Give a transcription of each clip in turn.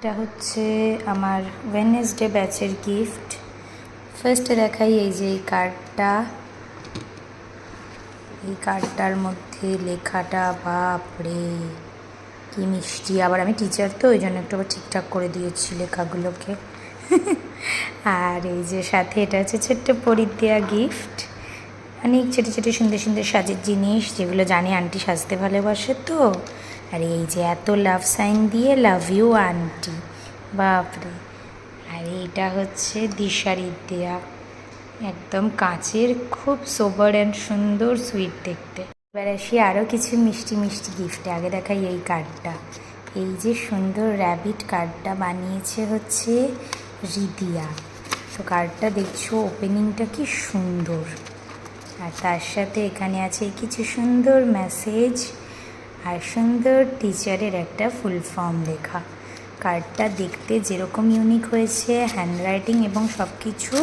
এটা হচ্ছে আমার ওয়েডনেসডে ব্যাচের গিফট। ফার্স্টে দেখাই এই যে এই কার্ডটার মধ্যে লেখাটা বাপরে কি মিষ্টি। আবার আমি টিচার তো ওই জন্য একটু আবার ঠিকঠাক করে দিয়েছি লেখাগুলোকে। আর এই যে সাথে এটা হচ্ছে ছোট্ট পরীর দেওয়া গিফট, অনেক ছোটো ছোটো সুন্দর সুন্দর সাজের জিনিস যেগুলো জানি আন্টি সাজতে ভালোবাসে তো। আর এই যে এত লাভ সাইন দিয়ে লাভ ইউ আন্টি, বাপরে। আর এইটা হচ্ছে দিশারির দেয়া, একদম কাঁচের, খুব সোবার অ্যান্ড সুন্দর সুইট দেখতে। এবার আসি আরও কিছু মিষ্টি মিষ্টি গিফটে। আগে দেখাই এই কার্ডটা, এই যে সুন্দর র্যাবিট কার্ডটা বানিয়েছে হচ্ছে রিদিয়া। তো কার্ডটা দেখছো ওপেনিংটা কি সুন্দর, আর তার সাথে এখানে আছে কিছু সুন্দর মেসেজ আর সুন্দর টিচারের একটা ফুল ফর্ম লেখা। কার্ডটা দেখতে যেরকম ইউনিক হয়েছে, হ্যান্ডরাইটিং এবং সব কিছু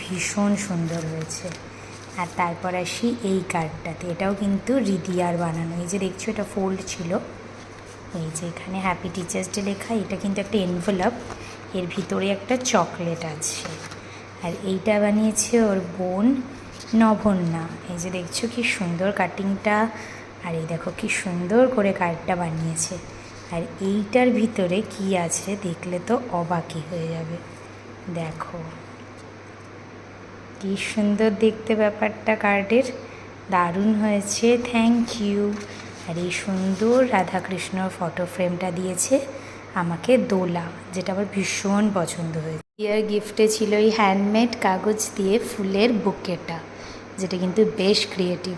ভীষণ সুন্দর হয়েছে। আর তারপর আসি এই কার্ডটাতে, এটাও কিন্তু রিদিয়ার বানানো। এই যে দেখছো এটা ফোল্ড ছিল, এই যে এখানে হ্যাপি টিচার্স ডে লেখা। এটা কিন্তু একটা এনভেলপ, এর ভিতরে একটা চকলেট আছে। আর এইটা বানিয়েছে ওর বোন নভন্যা। এই যে দেখছো কি সুন্দর কাটিংটা, আর এই দেখো কি সুন্দর করে কার্ডটা বানিয়েছে। আর এইটার ভিতরে কি আছে দেখলে তো অবাকই হয়ে যাবে। দেখো কি সুন্দর দেখতে ব্যাপারটা কার্ডের, দারুণ হয়েছে, থ্যাংক ইউ। আর এই সুন্দর রাধাকৃষ্ণর ফটো ফ্রেমটা দিয়েছে আমাকে দোলা, যেটা আমার ভীষণ পছন্দ হয়েছে। ইয়ার গিফটে ছিল এই হ্যান্ডমেড কাগজ দিয়ে ফুলের বুকেটা, যেটা কিন্তু বেশ ক্রিয়েটিভ।